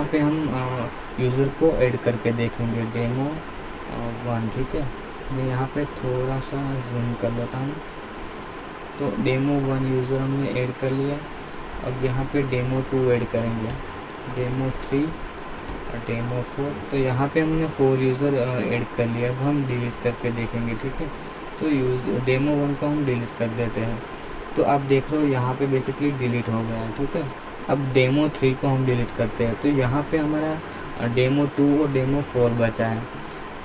पे हम यूज़र को ऐड करके देखेंगे, डेमो 1। ठीक है, मैं यहाँ पे थोड़ा सा जूम कर लेता हूँ। तो डेमो 1 यूज़र हमने ऐड कर लिया। अब यहाँ पे डेमो 2 ऐड करेंगे, डेमो 3 और डेमो 4। तो यहाँ पे हमने 4 यूज़र ऐड कर लिया। अब हम डिलीट करके देखेंगे। ठीक है, तो डेमो 1 को हम डिलीट कर देते हैं। तो आप देख रहे हो यहाँ पे बेसिकली डिलीट हो गया है। ठीक है, अब डेमो 3 को हम डिलीट करते हैं। तो यहाँ पे हमारा डेमो 2 और डेमो 4 बचा है।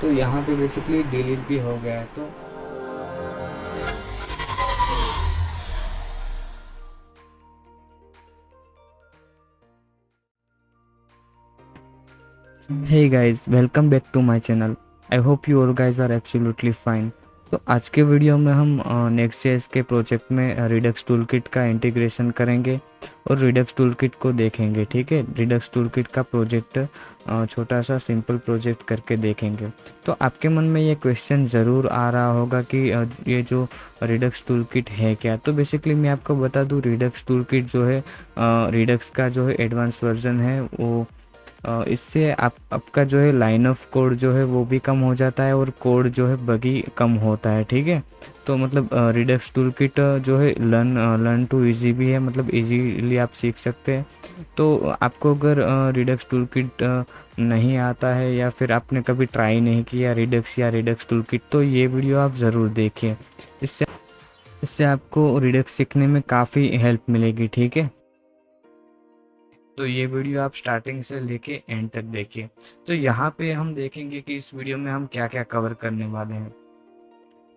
तो यहाँ पे बेसिकली डिलीट भी हो गया है। तो Hey guys, welcome back to my channel. I hope you all guys are absolutely fine. तो आज के वीडियो में हम Next.js के प्रोजेक्ट में Redux टूलकिट का इंटीग्रेशन करेंगे और Redux टूलकिट को देखेंगे। ठीक है, Redux टूलकिट का प्रोजेक्ट छोटा सा सिंपल प्रोजेक्ट करके देखेंगे। तो आपके मन में ये क्वेश्चन ज़रूर आ रहा होगा कि ये जो Redux टूलकिट है क्या। तो बेसिकली मैं आपको बता दूँ, Redux टूलकिट जो है Redux का जो है एडवांस वर्जन है। वो इससे आपका जो है लाइन ऑफ कोड जो है वो भी कम हो जाता है और कोड जो है बगी कम होता है। ठीक है, तो मतलब रिडक्स टूलकिट जो है लर्न टू इजी भी है, मतलब इजीली आप सीख सकते हैं। तो आपको अगर रिडक्स टूलकिट नहीं आता है या फिर आपने कभी ट्राई नहीं किया रिडक्स या रिडक्स टूलकिट, तो ये वीडियो आप ज़रूर देखिए। इससे इससे आपको रिडक्स सीखने में काफ़ी हेल्प मिलेगी। ठीक है, तो ये वीडियो आप स्टार्टिंग से लेके एंड तक देखिए। तो यहाँ पे हम देखेंगे कि इस वीडियो में हम क्या क्या कवर करने वाले हैं।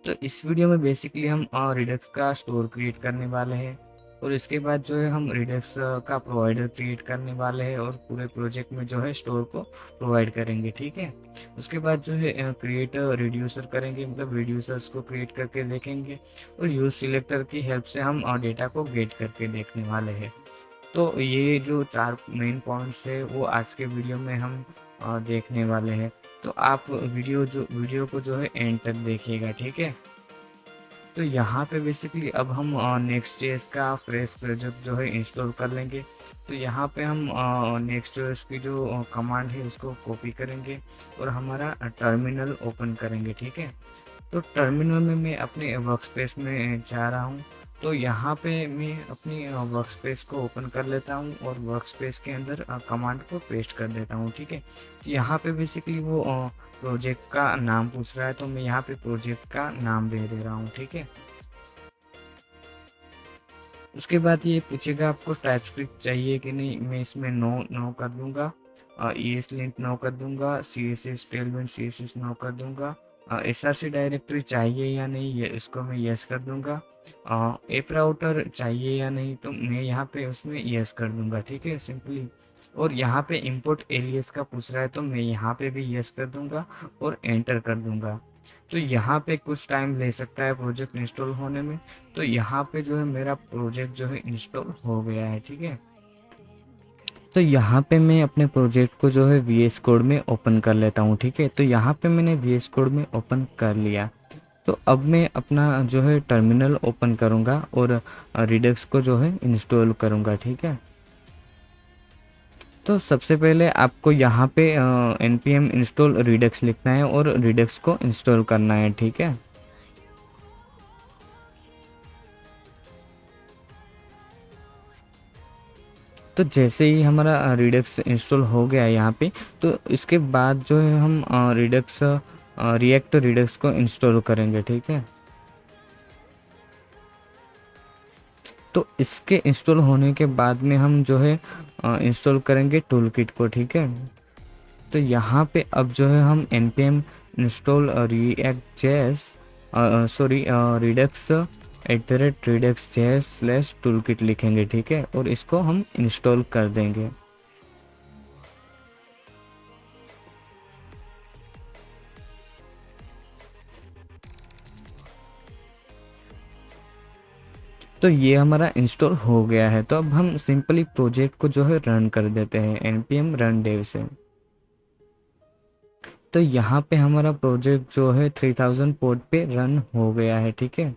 तो इस वीडियो में बेसिकली हम रिडक्स का स्टोर क्रिएट करने वाले हैं और इसके बाद जो है हम रिडक्स का प्रोवाइडर क्रिएट करने वाले हैं और पूरे प्रोजेक्ट में जो है स्टोर को प्रोवाइड करेंगे। ठीक है, उसके बाद जो है क्रिएट रिड्यूसर करेंगे, मतलब रिड्यूसर्स को क्रिएट करके देखेंगे और यूज सिलेक्टर की हेल्प से हम डेटा को गेट करके देखने वाले हैं। तो ये जो 4 मेन पॉइंट्स है वो आज के वीडियो में हम देखने वाले हैं। तो आप वीडियो को जो है एंड तक देखिएगा। ठीक है, तो यहाँ पे बेसिकली अब हम Next.js का फ्रेश प्रोजेक्ट जो है इंस्टॉल कर लेंगे। तो यहाँ पे हम Next.js की जो कमांड है उसको कॉपी करेंगे और हमारा टर्मिनल ओपन करेंगे। ठीक है, तो टर्मिनल में मैं अपने वर्कस्पेस में जा रहा हूँ। तो यहाँ पे मैं अपनी वर्कस्पेस को ओपन कर लेता हूँ और वर्कस्पेस के अंदर कमांड को पेस्ट कर देता हूँ। ठीक है, तो यहाँ पे बेसिकली वो प्रोजेक्ट का नाम पूछ रहा है, तो मैं यहाँ पे प्रोजेक्ट का नाम दे रहा हूँ। ठीक है, उसके बाद ये पूछेगा आपको टाइपस्क्रिप्ट चाहिए कि नहीं। मैं इसमें नो कर दूंगा, ESLint नो कर दूंगा, CSS टेलविंड CSS नो कर दूंगा। SRC डायरेक्टरी चाहिए या नहीं, ये इसको मैं यस कर दूंगा। ऐप राउटर चाहिए या नहीं, तो मैं यहाँ पे उसमें यस कर दूंगा। ठीक है, सिंपली। और यहाँ पे इंपोर्ट एलियस का पूछ रहा है, तो मैं यहाँ पे भी यस कर दूंगा और एंटर कर दूंगा। तो यहाँ पे कुछ टाइम ले सकता है प्रोजेक्ट इंस्टॉल होने में। तो यहाँ पे जो है मेरा प्रोजेक्ट जो है इंस्टॉल हो गया है। ठीक है, तो यहाँ पे मैं अपने प्रोजेक्ट को जो है VS कोड में ओपन कर लेता हूँ। ठीक है, तो यहाँ पे मैंने VS कोड में ओपन कर लिया। तो अब मैं अपना जो है टर्मिनल ओपन करूँगा और रिडक्स को जो है इंस्टॉल करूँगा। ठीक है, तो सबसे पहले आपको यहाँ पे npm इंस्टॉल रिडक्स लिखना है और रिडक्स को इंस्टॉल करना है। ठीक है, तो जैसे ही हमारा रिडक्स इंस्टॉल हो गया है यहाँ पे, तो इसके बाद जो है हम रिएक्ट रिडक्स को इंस्टॉल करेंगे। ठीक है, तो इसके इंस्टॉल होने के बाद में हम जो है इंस्टॉल करेंगे टूलकिट को। ठीक है, तो यहाँ पे अब जो है हम npm इंस्टॉल रिडक्स @redux.js/toolkit लिखेंगे। ठीक है, और इसको हम इंस्टॉल कर देंगे। तो ये हमारा इंस्टॉल हो गया है। तो अब हम सिंपली प्रोजेक्ट को जो है रन कर देते हैं npm run dev से। तो यहाँ पे हमारा प्रोजेक्ट जो है 3000 पोर्ट पे रन हो गया है। ठीक है,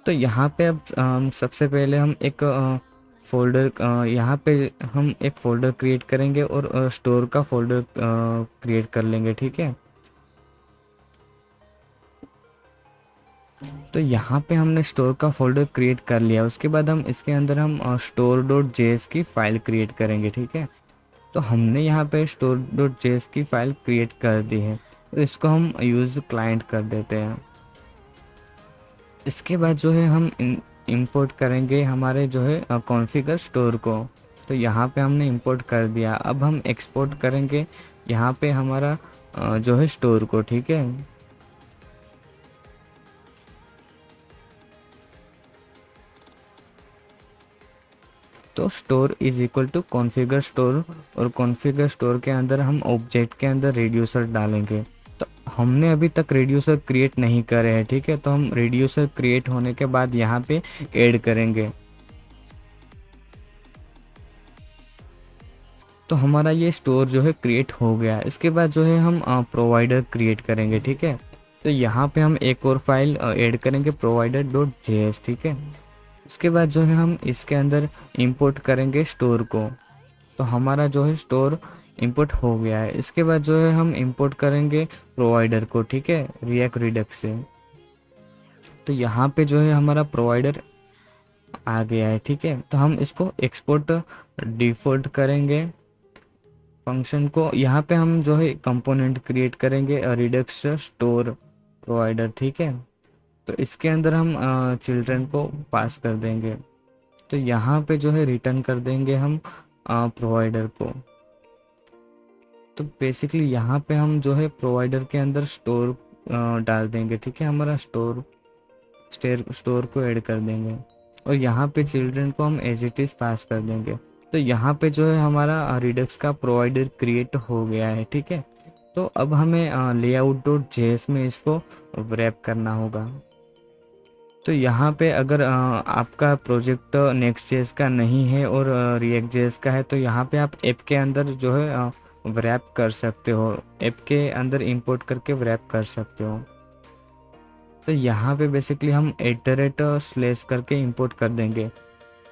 तो यहाँ पे अब सबसे पहले हम एक फोल्डर यहाँ पे हम एक फ़ोल्डर क्रिएट करेंगे और स्टोर का फ़ोल्डर क्रिएट कर लेंगे, ठीक है। तो यहाँ पे हमने स्टोर का फ़ोल्डर क्रिएट कर लिया। उसके बाद हम इसके अंदर हम store.js की फ़ाइल क्रिएट करेंगे, ठीक है। तो हमने यहाँ पे store.js की फ़ाइल क्रिएट कर दी है, तो इसको हम यूज़ क्लाइंट कर देते हैं। इसके बाद जो है हम इंपोर्ट करेंगे हमारे जो है कॉन्फ़िगर स्टोर को। तो यहाँ पे हमने इंपोर्ट कर दिया। अब हम एक्सपोर्ट करेंगे यहाँ पे हमारा जो है स्टोर को, ठीक है। तो store is equal to configure store, और कॉन्फ़िगर स्टोर के अंदर हम ऑब्जेक्ट के अंदर रेड्यूसर डालेंगे। तो हमने अभी तक रेड्यूसर क्रिएट नहीं करे हैं, ठीक है। तो हम रेड्यूसर क्रिएट होने के बाद यहाँ पे ऐड करेंगे। तो हमारा ये स्टोर जो है क्रिएट हो गया। इसके बाद जो है हम प्रोवाइडर क्रिएट करेंगे, ठीक है। तो यहाँ पे हम एक और फाइल ऐड करेंगे provider.js, ठीक है। उसके बाद जो है हम इसके अंदर इंपोर्ट करेंगे स्टोर को। तो हमारा जो है स्टोर इंपोर्ट हो गया है। इसके बाद जो है हम इंपोर्ट करेंगे प्रोवाइडर को, ठीक है, रिएक्ट रिडक्स से। तो यहाँ पे जो है हमारा प्रोवाइडर आ गया है, ठीक है। तो हम इसको एक्सपोर्ट डिफॉल्ट करेंगे फंक्शन को। यहाँ पे हम जो है कंपोनेंट क्रिएट करेंगे रिडक्स स्टोर प्रोवाइडर, ठीक है। तो इसके अंदर हम चिल्ड्रन को पास कर देंगे। तो यहाँ पे जो है रिटर्न कर देंगे हम प्रोवाइडर को। तो बेसिकली यहाँ पे हम जो है प्रोवाइडर के अंदर स्टोर डाल देंगे, ठीक है। हमारा स्टोर को ऐड कर देंगे और यहाँ पे चिल्ड्रन को हम एज इट इज़ पास कर देंगे। तो यहाँ पे जो है हमारा रिडक्स का प्रोवाइडर क्रिएट हो गया है, ठीक है। तो अब हमें layout.js में इसको रैप करना होगा। तो यहाँ पे अगर आपका प्रोजेक्ट Next.js का नहीं है और React.js का है, तो यहाँ पे आप ऐप के अंदर जो है रैप कर सकते हो, ऐप के अंदर इंपोर्ट करके रैप कर सकते हो। तो यहाँ पे बेसिकली हम एट स्लेस करके इंपोर्ट कर देंगे।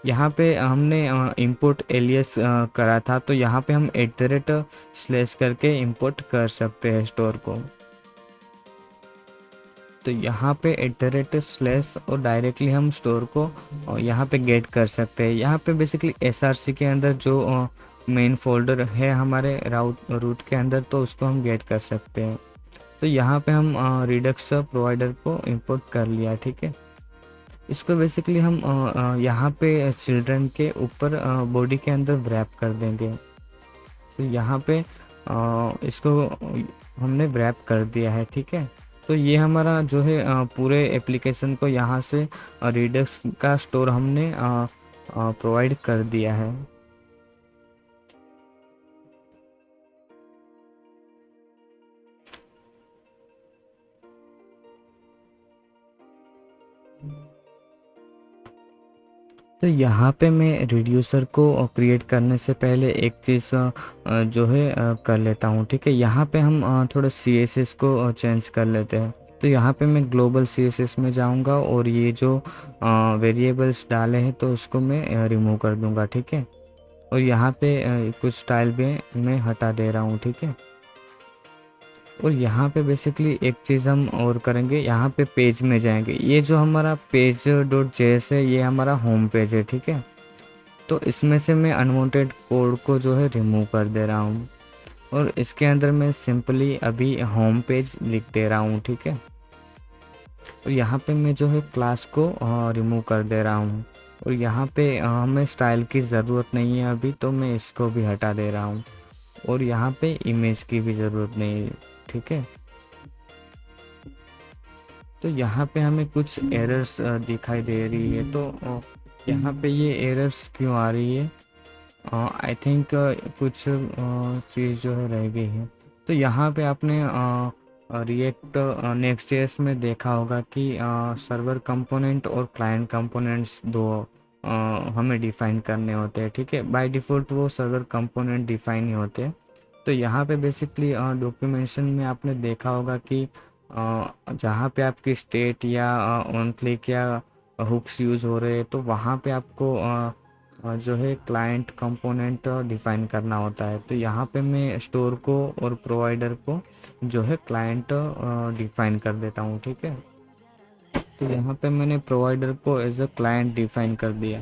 यहाँ पे हमने इंपोर्ट एलियस करा था, तो यहाँ पे हम एट स्लेस करके इंपोर्ट कर सकते हैं स्टोर को। तो यहाँ पे एट स्लेस और डायरेक्टली हम स्टोर को यहाँ पे गेट कर सकते हैं। यहाँ पे बेसिकली SRC के अंदर जो मेन फोल्डर है हमारे रूट के अंदर, तो उसको हम गेट कर सकते हैं। तो यहाँ पे हम रिडक्स प्रोवाइडर को इंपोर्ट कर लिया, ठीक है। इसको बेसिकली हम यहाँ पे चिल्ड्रन के ऊपर बॉडी के अंदर रैप कर देंगे। तो यहाँ पे इसको हमने रैप कर दिया है, ठीक है। तो ये हमारा जो है पूरे एप्लीकेशन को यहाँ से रिडक्स का स्टोर हमने प्रोवाइड कर दिया है। तो यहाँ पे मैं रिड्यूसर को क्रिएट करने से पहले एक चीज़ जो है कर लेता हूँ, ठीक है। यहाँ पे हम थोड़ा CSS को चेंज कर लेते हैं। तो यहाँ पे मैं ग्लोबल CSS में जाऊँगा और ये जो वेरिएबल्स डाले हैं तो उसको मैं रिमूव कर दूँगा, ठीक है। और यहाँ पे कुछ स्टाइल भी मैं हटा दे रहा हूँ, ठीक है। और यहाँ पे बेसिकली एक चीज़ हम और करेंगे, यहाँ पे पेज में जाएंगे। ये जो हमारा page.js है, ये हमारा होम पेज है, ठीक है। तो इसमें से मैं अनवांटेड कोड को जो है रिमूव कर दे रहा हूँ और इसके अंदर मैं सिंपली अभी होम पेज लिख दे रहा हूँ, ठीक है। और यहाँ पे मैं जो है क्लास को रिमूव कर दे रहा हूँ और यहाँ पे हमें स्टाइल की ज़रूरत नहीं है अभी, तो मैं इसको भी हटा दे रहा हूँ और यहाँ पे इमेज की भी ज़रूरत नहीं है, ठीक है। तो यहाँ पे हमें कुछ एरर्स दिखाई दे रही है। तो यहाँ पे ये एरर्स क्यों आ रही है? आई थिंक कुछ चीज़ जो है रह गई है। तो यहाँ पे आपने रिएक्ट Next.js में देखा होगा कि सर्वर कंपोनेंट और क्लाइंट कंपोनेंट्स दो हमें डिफ़ाइन करने होते हैं, ठीक है। बाय डिफ़ॉल्ट वो सर्वर कंपोनेंट डिफ़ाइन ही होते हैं। तो यहाँ पे बेसिकली डॉक्यूमेंटेशन में आपने देखा होगा कि जहाँ पे आपकी स्टेट या ऑन क्लिक या हुक्स यूज़ हो रहे हैं, तो वहाँ पे आपको जो है क्लाइंट कंपोनेंट डिफाइन करना होता है। तो यहाँ पे मैं स्टोर को और प्रोवाइडर को जो है क्लाइंट डिफाइन कर देता हूँ, ठीक है। तो यहाँ पे मैंने प्रोवाइडर को एज अ क्लाइंट डिफाइन कर दिया।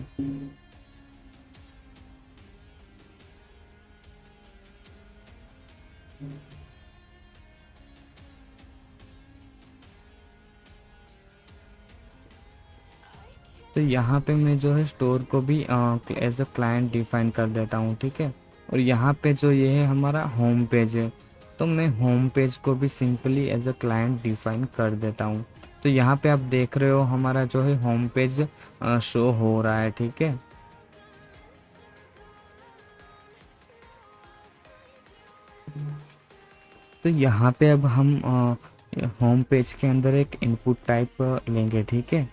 तो यहाँ पे मैं जो है स्टोर को भी एज अ क्लाइंट डिफाइन कर देता हूँ, ठीक है। और यहाँ पे जो ये है हमारा होम पेज है, तो मैं होम पेज को भी simply as a client define कर देता हूँ। तो यहाँ पे आप देख रहे हो हमारा जो है होम पेज शो हो रहा है, ठीक है। तो यहाँ पे अब हम होम पेज के अंदर एक इनपुट टाइप लेंगे, ठीक है।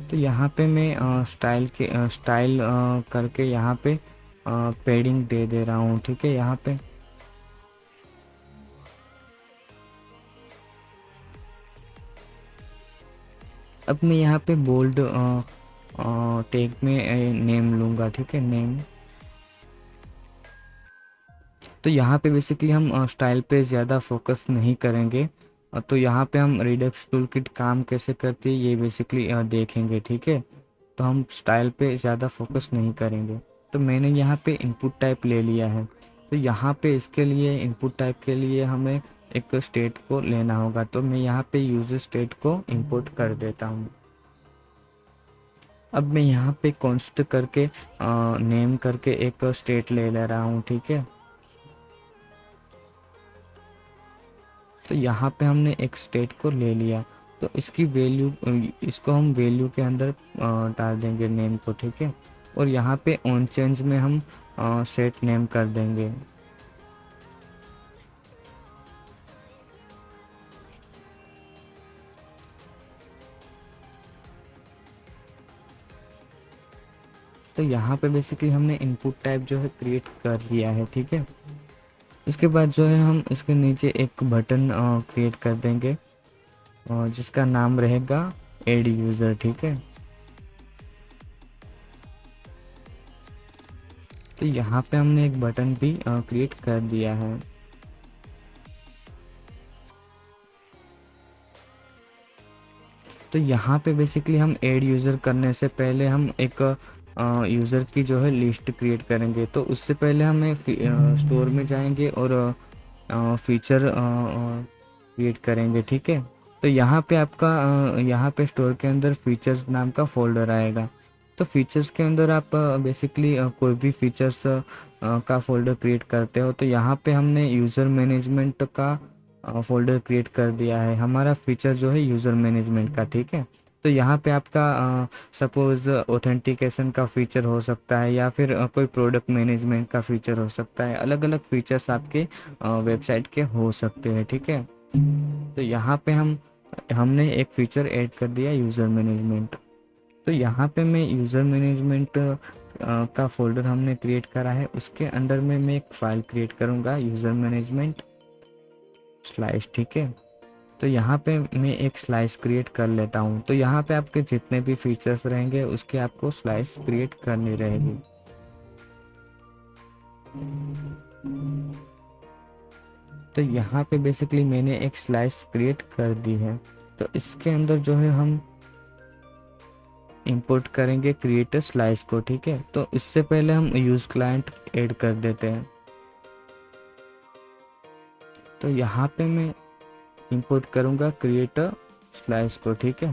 तो यहाँ पे मैं स्टाइल करके यहाँ पे पेडिंग दे दे रहा हूँ, ठीक है। यहाँ पे अब मैं यहाँ पे बोल्ड टैग में नेम लूँगा, ठीक है, नेम। तो यहाँ पे बेसिकली हम स्टाइल पे ज़्यादा फोकस नहीं करेंगे। तो यहाँ पे हम रिडक्स टूलकिट काम कैसे करती है ये बेसिकली देखेंगे, ठीक है। तो हम स्टाइल पे ज़्यादा फोकस नहीं करेंगे। तो मैंने यहाँ पे इनपुट टाइप ले लिया है। तो यहाँ पे इसके लिए इनपुट टाइप के लिए हमें एक स्टेट को लेना होगा। तो मैं यहाँ पे यूज़र स्टेट को इंपोर्ट कर देता हूँ। अब मैं यहाँ पे कॉन्स्ट करके नेम करके एक स्टेट ले रहा हूँ, ठीक है। तो यहाँ पे हमने एक स्टेट को ले लिया। तो इसकी वैल्यू, इसको हम वैल्यू के अंदर डाल देंगे नेम को, ठीक है। और यहाँ पे ऑन चेंज में हम सेट नेम कर देंगे। तो यहाँ पे बेसिकली हमने इनपुट टाइप जो है क्रिएट कर लिया है, ठीक है। इसके बाद जो है हम इसके नीचे एक बटन क्रिएट कर देंगे जिसका नाम रहेगा एड यूज़र, ठीक है। तो यहाँ पे हमने एक बटन भी क्रिएट कर दिया है। तो यहाँ पे बेसिकली हम ऐड यूज़र करने से पहले हम एक यूज़र की जो है लिस्ट क्रिएट करेंगे। तो उससे पहले हमें स्टोर में जाएंगे और फीचर क्रिएट करेंगे, ठीक है। तो यहाँ पे आपका यहाँ पे स्टोर के अंदर फीचर्स नाम का फोल्डर आएगा। तो फीचर्स के अंदर आप बेसिकली कोई भी फीचर्स का फोल्डर क्रिएट करते हो। तो यहाँ पे हमने यूज़र मैनेजमेंट का फोल्डर क्रिएट कर दिया है। हमारा फीचर जो है यूज़र मैनेजमेंट का, ठीक है। तो यहाँ पे आपका सपोज़ ऑथेंटिकेशन का फ़ीचर हो सकता है या फिर कोई प्रोडक्ट मैनेजमेंट का फ़ीचर हो सकता है। अलग अलग फीचर्स आपके वेबसाइट के हो सकते हैं, ठीक है। तो यहाँ पे हमने एक फ़ीचर ऐड कर दिया यूज़र मैनेजमेंट। तो यहाँ पे मैं यूज़र मैनेजमेंट का फोल्डर हमने क्रिएट करा है, उसके अंडर में मैं एक फ़ाइल क्रिएट करूँगा यूज़र मैनेजमेंट स्लाइस, ठीक है। तो यहाँ पे मैं एक स्लाइस क्रिएट कर लेता हूँ। तो यहाँ पे आपके जितने भी फीचर्स रहेंगे उसके आपको स्लाइस क्रिएट करनी रहेगी। तो यहाँ पे बेसिकली मैंने एक स्लाइस क्रिएट कर दी है। तो इसके अंदर जो है हम इंपोर्ट करेंगे क्रिएट स्लाइस को, ठीक है। तो इससे पहले हम यूज़ क्लाइंट ऐड कर देते हैं। तो यहाँ पे मैं इंपोर्ट करूँगा क्रिएट स्लाइस को, ठीक है।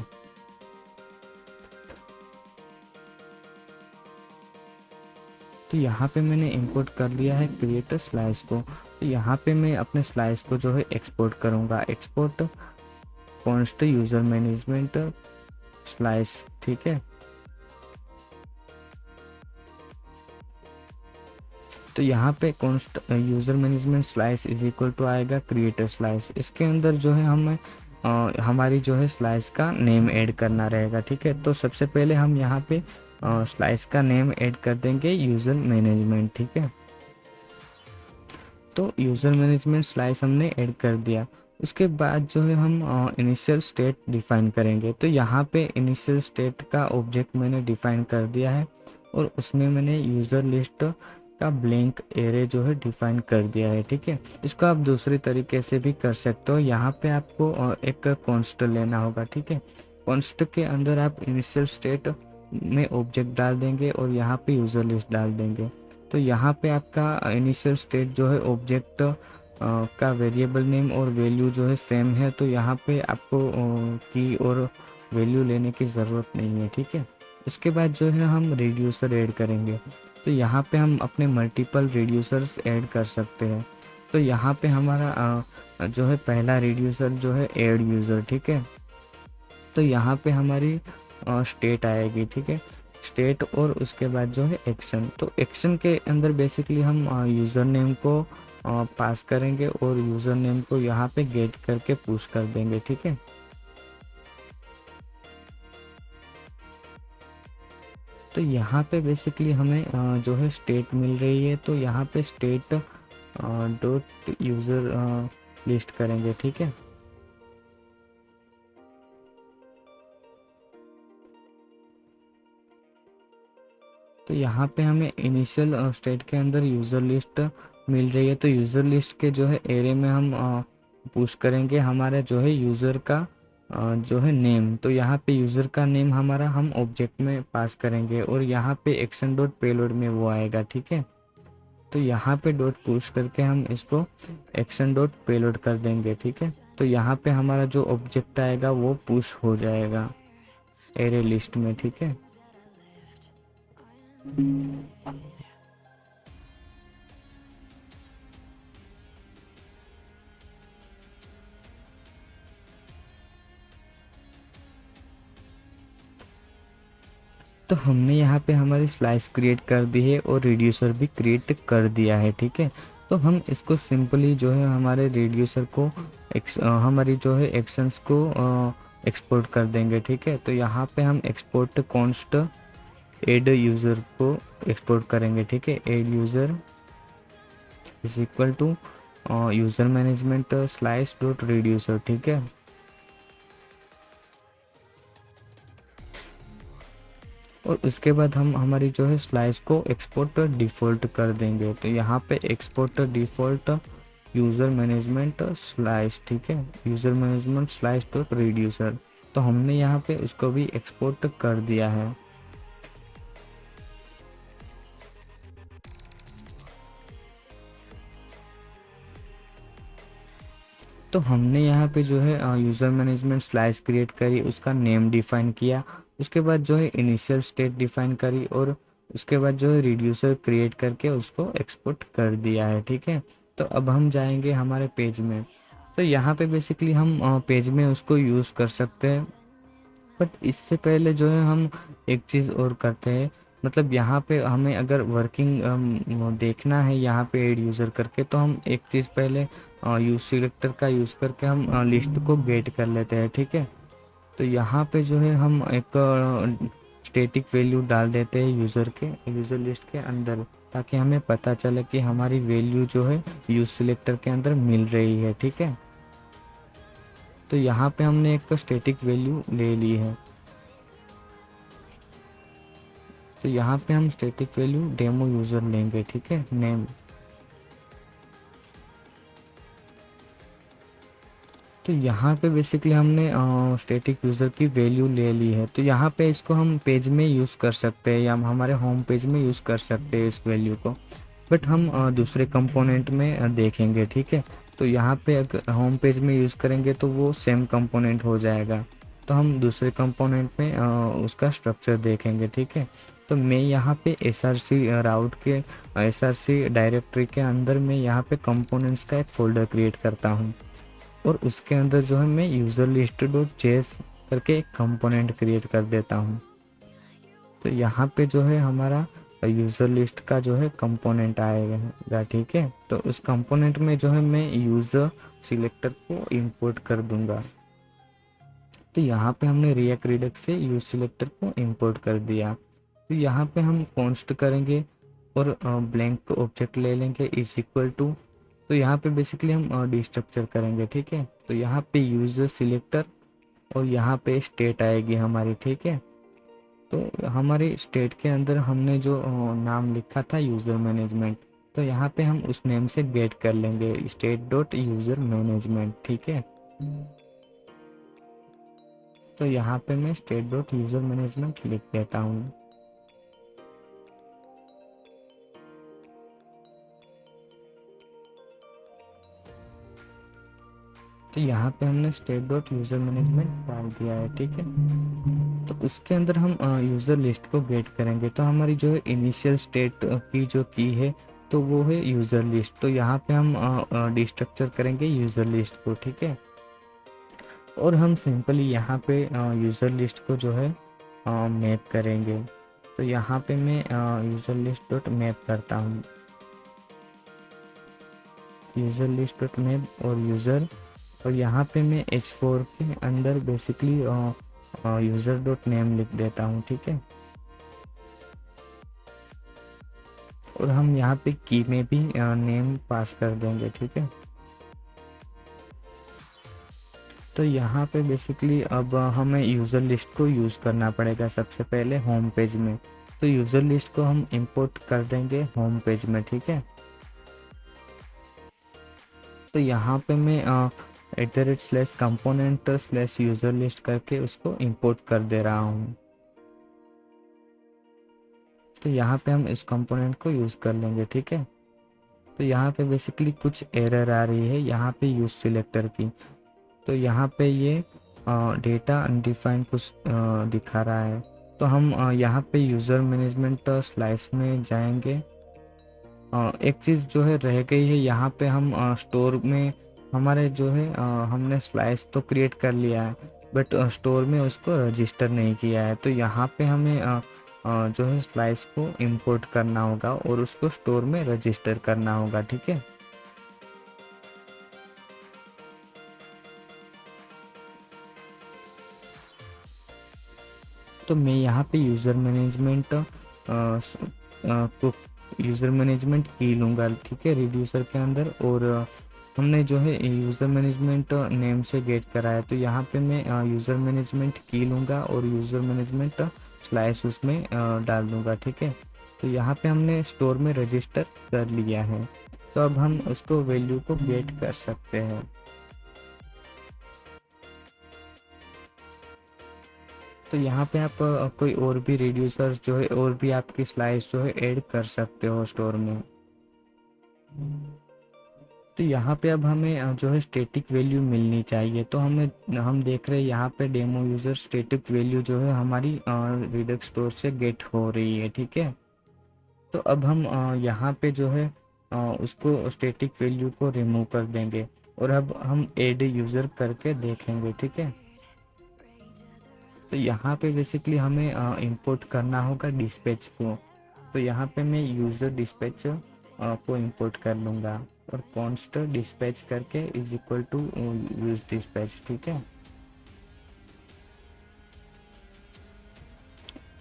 तो यहाँ पे मैंने इंपोर्ट कर लिया है क्रिएट स्लाइस को। तो यहाँ पे मैं अपने स्लाइस को जो है एक्सपोर्ट करूँगा, export const user management slice, ठीक है। तो यहाँ पे const user management slice is equal to आएगा क्रिएट स्लाइस। इसके अंदर जो है हमें हमारी जो है स्लाइस का नेम ऐड करना रहेगा, ठीक है। तो सबसे पहले हम यहाँ पे स्लाइस का नेम ऐड कर देंगे यूज़र मैनेजमेंट, ठीक है। तो यूज़र मैनेजमेंट स्लाइस हमने ऐड कर दिया। उसके बाद जो है हम इनिशियल स्टेट डिफ़ाइन करेंगे। तो यहाँ पे इनिशियल स्टेट का ऑब्जेक्ट मैंने डिफ़ाइन कर दिया है और उसमें मैंने यूज़र लिस्ट का ब्लैंक एरे जो है डिफ़ाइन कर दिया है, ठीक है। इसको आप दूसरे तरीके से भी कर सकते हो। यहाँ पे आपको एक कॉन्स्ट लेना होगा, ठीक है। कॉन्स्ट के अंदर आप इनिशियल स्टेट में ऑब्जेक्ट डाल देंगे और यहाँ पे यूज़र लिस्ट डाल देंगे। तो यहाँ पे आपका इनिशियल स्टेट जो है ऑब्जेक्ट का वेरिएबल नेम और वैल्यू जो है सेम है, तो यहाँ पे आपको की और वैल्यू लेने की ज़रूरत नहीं है, ठीक है। उसके बाद जो है हम रिड्यूसर ऐड करेंगे। तो यहाँ पे हम अपने मल्टीपल रिड्यूसर्स ऐड कर सकते हैं। तो यहाँ पे हमारा जो है पहला रिड्यूसर जो है ऐड यूज़र, ठीक है। तो यहाँ पे हमारी स्टेट आएगी, ठीक है, स्टेट, और उसके बाद जो है एक्शन। तो एक्शन के अंदर बेसिकली हम यूज़र नेम को पास करेंगे और यूज़र नेम को यहाँ पे गेट करके पुश कर देंगे, ठीक है। तो यहाँ पे बेसिकली हमें जो है स्टेट मिल रही है। तो यहाँ पे स्टेट डॉट यूज़र लिस्ट करेंगे, ठीक है। तो यहाँ पे हमें इनिशियल स्टेट के अंदर यूज़र लिस्ट मिल रही है। तो यूज़र लिस्ट के जो है एरे में हम पुश करेंगे हमारा जो है यूज़र का जो है नेम। तो यहाँ पे यूज़र का नेम हमारा हम ऑब्जेक्ट में पास करेंगे और यहाँ पे एक्शन डॉट पेलोड में वो आएगा, ठीक है। तो यहाँ पे डॉट पुश करके हम इसको एक्शन डॉट पेलोड कर देंगे, ठीक है। तो यहाँ पे हमारा जो ऑब्जेक्ट आएगा वो पुश हो जाएगा एरे लिस्ट में, ठीक है। तो हमने यहाँ पे हमारी स्लाइस क्रिएट कर दी है और रिड्यूसर भी क्रिएट कर दिया है, ठीक है। तो हम इसको सिंपली जो है हमारे रिड्यूसर को हमारी जो है एक्शंस को एक्सपोर्ट कर देंगे, ठीक है। तो यहाँ पे हम एक्सपोर्ट कॉन्स्ट एड यूज़र को एक्सपोर्ट करेंगे, ठीक है। Add user is equal to user management slice dot reducer, ठीक है। और उसके बाद हम हमारी जो है स्लाइस को एक्सपोर्ट डिफ़ॉल्ट कर देंगे। तो यहाँ पे export default user management slice, ठीक है, user management slice dot reducer. तो हमने यहाँ पे उसको भी एक्सपोर्ट कर दिया है। तो हमने यहाँ पे जो है यूज़र मैनेजमेंट स्लाइस क्रिएट करी, उसका नेम डिफ़ाइन किया, उसके बाद जो है इनिशियल स्टेट डिफ़ाइन करी और उसके बाद जो है रिड्यूसर क्रिएट करके उसको एक्सपोर्ट कर दिया है, ठीक है। तो अब हम जाएंगे हमारे पेज में। तो यहाँ पे बेसिकली हम पेज में उसको यूज़ कर सकते हैं, बट इससे पहले जो है हम एक चीज़ और करते हैं। मतलब यहाँ पे हमें अगर वर्किंग देखना है यहाँ पे ऐड यूज़र करके, तो हम एक चीज़ पहले यूज़ सिलेक्टर का यूज़ करके हम लिस्ट को गेट कर लेते हैं, ठीक है। तो यहाँ पे जो है हम एक स्टैटिक वैल्यू डाल देते हैं यूज़र लिस्ट के अंदर, ताकि हमें पता चले कि हमारी वैल्यू जो है यूज़ सिलेक्टर के अंदर मिल रही है, ठीक है। तो यहाँ पे हमने एक स्टैटिक वैल्यू ले ली है। तो यहाँ पे हम स्टैटिक वैल्यू डेमो यूज़र लेंगे, ठीक है, नेम। तो यहाँ पे बेसिकली हमने स्टैटिक यूज़र की वैल्यू ले ली है। तो यहाँ पे इसको हम पेज में यूज़ कर सकते हैं या हम हमारे होम पेज में यूज़ कर सकते हैं इस वैल्यू को, बट हम दूसरे कंपोनेंट में देखेंगे, ठीक है। तो यहाँ पे अगर होम पेज में यूज़ करेंगे तो वो सेम कंपोनेंट हो जाएगा। तो हम दूसरे कंपोनेंट में उसका स्ट्रक्चर देखेंगे, ठीक है। तो मैं यहाँ पे SRC राउट के SRC डायरेक्टरी के अंदर मैं यहाँ पे कंपोनेंट्स का एक फ़ोल्डर क्रिएट करता हूँ और उसके अंदर जो है मैं यूज़र लिस्ट डॉट जेएस करके एक कंपोनेंट क्रिएट कर देता हूँ। तो यहाँ पे जो है हमारा यूज़र लिस्ट का जो है कंपोनेंट आएगा, ठीक है। तो उस कंपोनेंट में जो है मैं यूज़र सिलेक्टर को इंपोर्ट कर दूंगा। तो यहाँ पे हमने रिएक्ट रिडक्स से यूज़ सिलेक्टर को इंपोर्ट कर दिया। तो यहाँ पे हम कॉन्स्ट करेंगे और ब्लैंक ऑब्जेक्ट ले लेंगे इज इक्वल टू तो यहाँ पे बेसिकली हम डिस्ट्रक्चर करेंगे, ठीक है। तो यहाँ पे यूज़र सिलेक्टर और यहाँ पे स्टेट आएगी हमारी, ठीक है। तो हमारे स्टेट के अंदर हमने जो नाम लिखा था यूज़र मैनेजमेंट, तो यहाँ पे हम उस नेम से गेट कर लेंगे स्टेट डॉट यूज़र मैनेजमेंट, ठीक है। तो यहाँ पे मैं स्टेट डॉट यूज़र मैनेजमेंट लिख देता हूँ। तो यहाँ पे हमने स्टेट डॉट यूज़र मैनेजमेंट डाल दिया है, ठीक है। तो उसके अंदर हम यूज़र लिस्ट को गेट करेंगे। तो हमारी जो है इनिशियल स्टेट की जो की है तो वो है यूज़र लिस्ट। तो यहाँ पे हम डिस्ट्रक्चर करेंगे यूज़र लिस्ट को, ठीक है। और हम सिंपली यहाँ पे यूज़र लिस्ट को जो है मैप करेंगे। तो यहाँ पे मैं यूज़र लिस्ट डॉट मैप करता हूँ, यूज़र लिस्ट डॉट मैप और यूज़र, और यहाँ पे मैं H4 के अंदर बेसिकली यूज़र डॉट नेम लिख देता हूँ, ठीक है। और हम यहाँ पे की में भी नेम पास कर देंगे, ठीक है। तो यहाँ पे बेसिकली अब हमें यूज़र लिस्ट को यूज़ करना पड़ेगा सबसे पहले होम पेज में। तो यूज़र लिस्ट को हम इंपोर्ट कर देंगे होम पेज में, ठीक है। तो यहाँ पे मैं @/component/यूज़र लिस्ट करके उसको इंपोर्ट कर दे रहा हूँ। तो यहाँ पे हम इस कंपोनेंट को यूज़ कर लेंगे, ठीक है। तो यहाँ पे बेसिकली कुछ एरर आ रही है यहाँ पे यूज़ सिलेक्टर की। तो यहाँ पे ये डेटा अनडिफाइंड कुछ दिखा रहा है। तो हम यहाँ पे यूज़र मैनेजमेंट स्लाइस में जाएंगे। एक चीज़ जो है रह गई है, यहाँ पे हम स्टोर में हमारे जो है हमने स्लाइस तो क्रिएट कर लिया है बट स्टोर में उसको रजिस्टर नहीं किया है। तो यहाँ पे हमें जो है स्लाइस को इंपोर्ट करना होगा और उसको स्टोर में रजिस्टर करना होगा, ठीक है। तो मैं यहाँ पे यूज़र मैनेजमेंट को यूज़र मैनेजमेंट की लूँगा, ठीक है, रिड्यूसर के अंदर। और हमने जो है यूज़र मैनेजमेंट नेम से गेट करा है। तो यहाँ पे मैं यूज़र मैनेजमेंट की लूँगा और यूज़र मैनेजमेंट स्लाइस उसमें डाल दूँगा, ठीक है। तो यहाँ पे हमने स्टोर में रजिस्टर कर लिया है। तो अब हम उसको वैल्यू को गेट कर सकते हैं। तो यहाँ पे आप कोई और भी रिड्यूसर जो है और भी आपकी स्लाइस जो है ऐड कर सकते हो स्टोर में। तो यहाँ पे अब हमें जो है स्टैटिक वैल्यू मिलनी चाहिए। तो हम देख रहे हैं यहाँ पे डेमो यूज़र स्टैटिक वैल्यू जो है हमारी रिडक्स स्टोर से गेट हो रही है, ठीक है। तो अब हम यहाँ पे जो है उसको स्टैटिक वैल्यू को रिमूव कर देंगे और अब हम ऐड यूज़र करके देखेंगे, ठीक है। तो यहाँ पे बेसिकली हमें इंपोर्ट करना होगा डिस्पैच को। तो यहाँ पे मैं यूज़र डिस्पैच को इंपोर्ट कर लूँगा और कॉन्स्ट डिस्पैच करके is equal to use dispatch, ठीक है।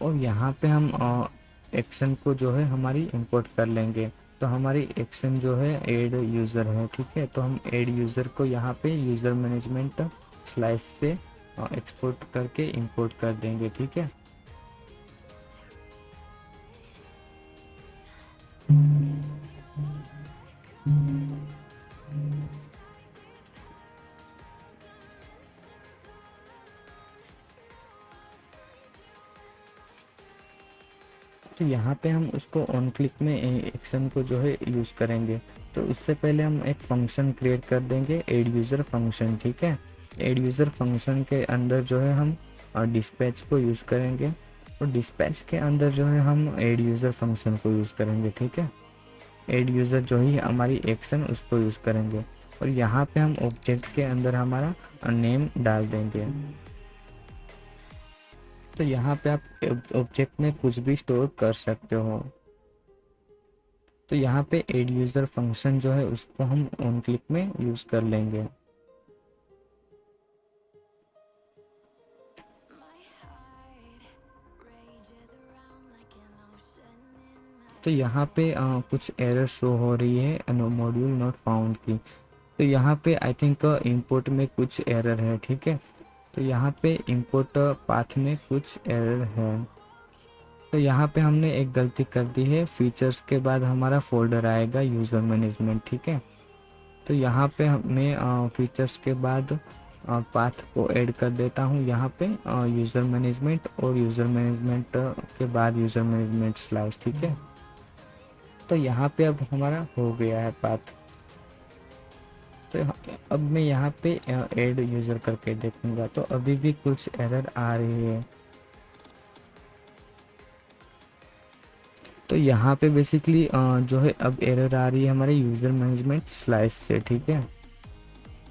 और यहाँ पे हम एक्शन को जो है हमारी इंपोर्ट कर लेंगे। तो हमारी एक्शन जो है ऐड यूज़र है, ठीक है। तो हम ऐड यूज़र को यहाँ पे यूज़र मैनेजमेंट स्लाइस से एक्सपोर्ट करके इंपोर्ट कर देंगे, ठीक है। तो यहाँ पे हम उसको ऑन क्लिक में एक्शन को जो है यूज़ करेंगे। तो उससे पहले हम एक फंक्शन क्रिएट कर देंगे ऐड यूज़र फंक्शन, ठीक है। ऐड यूज़र फंक्शन के अंदर जो है हम डिस्पैच को यूज़ करेंगे और डिस्पैच के अंदर जो है हम ऐड यूज़र फंक्शन को यूज़ करेंगे, ठीक है। ऐड यूज़र जो ही हमारी एक्शन उसको यूज़ करेंगे और यहाँ पे हम ऑब्जेक्ट के अंदर हमारा नेम डाल देंगे। तो यहाँ पे आप ऑब्जेक्ट में कुछ भी स्टोर कर सकते हो। तो यहाँ पे ऐड यूज़र फंक्शन जो है उसको हम ऑन क्लिक में यूज़ कर लेंगे। तो यहाँ पे कुछ एरर शो हो रही है, नो मॉड्यूल नॉट फाउंड की। तो यहाँ पे आई थिंक इंपोर्ट में कुछ एरर है, ठीक है। तो यहाँ पे इंपोर्ट पाथ में कुछ एरर है। तो यहाँ पे हमने एक गलती कर दी है, फीचर्स के बाद हमारा फोल्डर आएगा यूज़र मैनेजमेंट, ठीक है। तो यहाँ पे मैं फीचर्स के बाद पाथ को ऐड कर देता हूँ यहाँ पे यूज़र मैनेजमेंट, और यूज़र मैनेजमेंट के बाद यूज़र मैनेजमेंट स्लाइस, ठीक है। तो यहाँ पे अब हमारा हो गया है पाथ। तो अब मैं यहाँ पे ऐड यूज़र करके देखूँगा, तो अभी भी कुछ एरर आ रही है। तो यहाँ पे बेसिकली जो है अब एरर आ रही है हमारे यूज़र मैनेजमेंट स्लाइस से, ठीक है।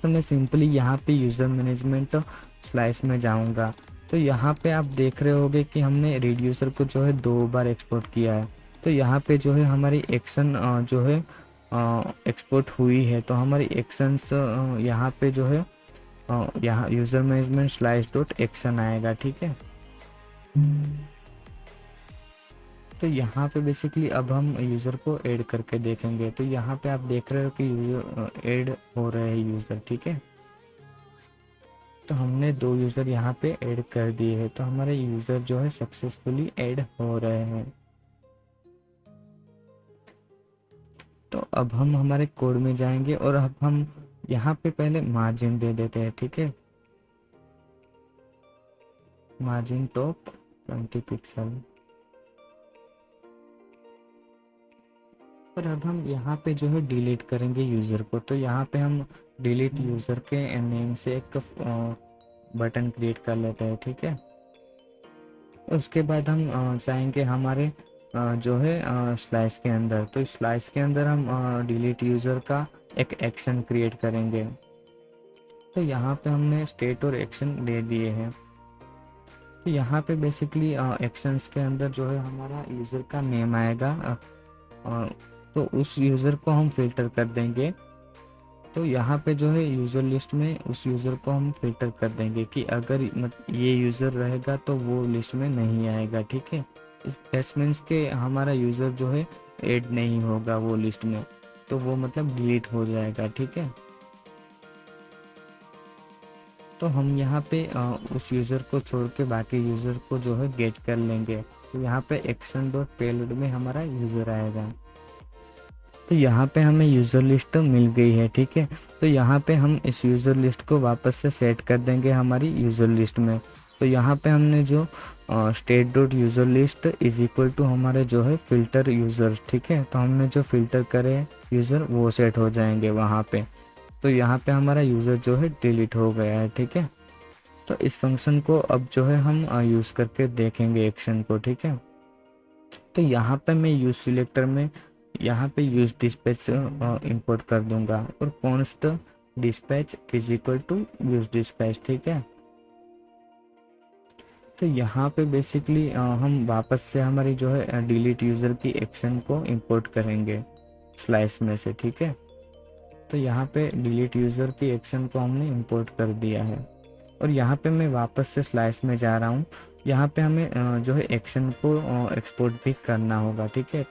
तो मैं सिंपली यहाँ पे यूज़र मैनेजमेंट स्लाइस में जाऊँगा। तो यहाँ पे आप देख रहे होगे कि हमने रिड्यूसर को जो है 2 बार एक्सपोर्ट किया है। तो यहाँ पे जो है हमारी एक्शन जो है एक्सपोर्ट हुई है। तो हमारी एक्शंस यहाँ पे जो है यहाँ user management slice dot action आएगा, ठीक है। तो यहाँ पे बेसिकली अब हम यूज़र को ऐड करके देखेंगे। तो यहाँ पे आप देख रहे हो कि यूज़र ऐड हो रहे हैं यूज़र, ठीक है। तो हमने 2 यूज़र यहाँ पे ऐड कर दिए हैं। तो हमारे यूज़र जो है सक्सेसफुली ऐड हो रहे हैं। तो अब हम हमारे कोड में जाएंगे और अब हम यहाँ पे पहले मार्जिन दे देते हैं, ठीक है। Margin top 20 pixel. पर अब हम यहाँ पे जो है डिलीट करेंगे यूज़र को। तो यहाँ पे हम डिलीट यूज़र के नेम से एक बटन क्रिएट कर लेते हैं, ठीक है। उसके बाद हम चाहेंगे हमारे जो है स्लाइस के अंदर। तो स्लाइस के अंदर हम डिलीट यूज़र का एक एक्शन क्रिएट करेंगे। तो यहाँ पे हमने स्टेट और एक्शन दे दिए हैं। तो यहाँ पे बेसिकली एक्शंस के अंदर जो है हमारा यूज़र का नेम आएगा। तो उस यूज़र को हम फिल्टर कर देंगे। तो यहाँ पे जो है यूज़र लिस्ट में उस यूज़र को हम फिल्टर कर देंगे कि अगर ये यूज़र रहेगा तो वो लिस्ट में नहीं आएगा, ठीक है। दैट्स मीन्स के हमारा यूज़र जो है ऐड नहीं होगा वो लिस्ट में, तो वो मतलब डिलीट हो जाएगा, ठीक है। तो हम यहाँ पे उस यूज़र को छोड़ के बाकी यूज़र को जो है गेट कर लेंगे। तो यहाँ पे एक्शन डॉट पेलोड में हमारा यूज़र आएगा। तो यहाँ पे हमें यूज़र लिस्ट मिल गई है, ठीक है। तो यहाँ पे हम इस यूज़र लिस्ट को वापस से सेट कर देंगे हमारी यूज़र लिस्ट में। तो यहाँ पे हमने जो state dot user list is equal to हमारे जो है फ़िल्टर यूज़र्स, ठीक है। तो हमने जो फ़िल्टर करे यूज़र वो सेट हो जाएंगे वहाँ पे। तो यहाँ पे हमारा यूज़र जो है डिलीट हो गया है, ठीक है। तो इस फंक्शन को अब जो है हम यूज़ करके देखेंगे एक्शन को, ठीक है। तो यहाँ पे मैं यूज़ सिलेक्टर में यहाँ पे यूज़ डिस्पैच इंपोर्ट कर दूंगा और const dispatch is equal to use dispatch, ठीक है। तो यहाँ पे बेसिकली हम वापस से हमारी जो है डिलीट यूज़र की एक्शन को इंपोर्ट करेंगे स्लाइस में से, ठीक है। तो यहाँ पे डिलीट यूज़र की एक्शन को हमने इंपोर्ट कर दिया है और यहाँ पे मैं वापस से स्लाइस में जा रहा हूँ। यहाँ पे हमें जो है एक्शन को एक्सपोर्ट भी करना होगा, ठीक है।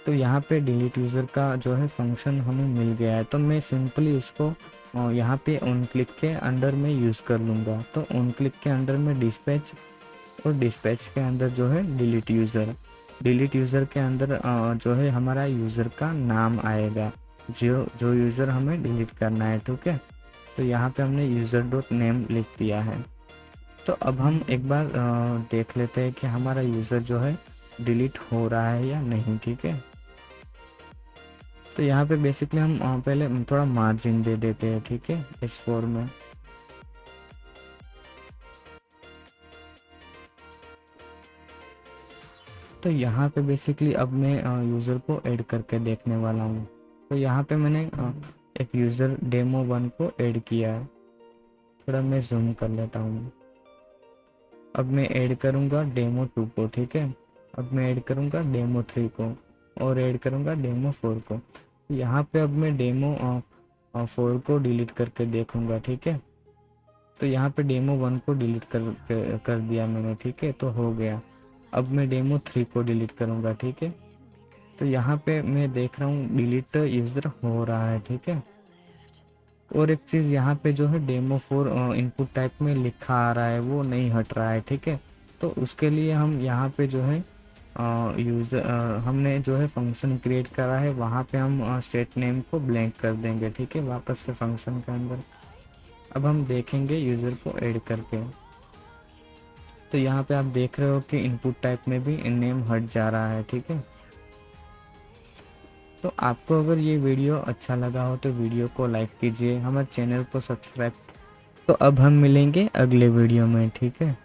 तो यहाँ पे डिलीट यूज़र का जो है फंक्शन हमें मिल गया है। तो मैं सिंपली उसको यहाँ पे ऑन क्लिक के अंडर में यूज़ कर लूँगा। तो ऑन क्लिक के अंडर में डिस्पैच और डिस्पैच के अंदर जो है डिलीट यूज़र के अंदर जो है हमारा यूज़र का नाम आएगा जो यूज़र हमें डिलीट करना है, ठीक है। तो यहाँ पे हमने यूज़र डॉट नेम लिख दिया है। तो अब हम एक बार देख लेते हैं कि हमारा यूज़र जो है डिलीट हो रहा है या नहीं, ठीक है। तो यहाँ पे बेसिकली हम पहले थोड़ा मार्जिन दे देते हैं, ठीक है, H4 में। तो यहाँ पे बेसिकली अब मैं यूज़र को ऐड करके देखने वाला हूँ। तो यहाँ पे मैंने एक यूज़र डेमो1 को ऐड किया है। थोड़ा मैं जूम कर लेता हूँ। अब मैं ऐड करूँगा डेमो2 को, ठीक है। अब मैं ऐड करूँगा डेमो3 को और ऐड करूँगा डेमो4 को। यहाँ पे अब मैं डेमो4 को डिलीट करके देखूँगा, ठीक है। तो यहाँ पे डेमो1 को डिलीट कर दिया मैंने, ठीक है। तो हो गया। अब मैं डेमो 3 को डिलीट करूँगा, ठीक है। तो यहाँ पे मैं देख रहा हूँ डिलीट यूज़र हो रहा है, ठीक है। और एक चीज़ यहाँ पे जो है डेमो 4 इनपुट टाइप में लिखा आ रहा है, वो नहीं हट रहा है, ठीक है। तो उसके लिए हम यहाँ पे जो है यूज़र हमने जो है फंक्शन क्रिएट करा है, वहाँ पे हम सेट नेम को ब्लैंक कर देंगे, ठीक है, वापस से फंक्शन के अंदर। अब हम देखेंगे यूज़र को ऐड करके। तो यहाँ पे आप देख रहे हो कि इनपुट टाइप में भी नेम हट जा रहा है, ठीक है। तो आपको अगर ये वीडियो अच्छा लगा हो तो वीडियो को लाइक कीजिए, हमारे चैनल को सब्सक्राइब। तो अब हम मिलेंगे अगले वीडियो में, ठीक है।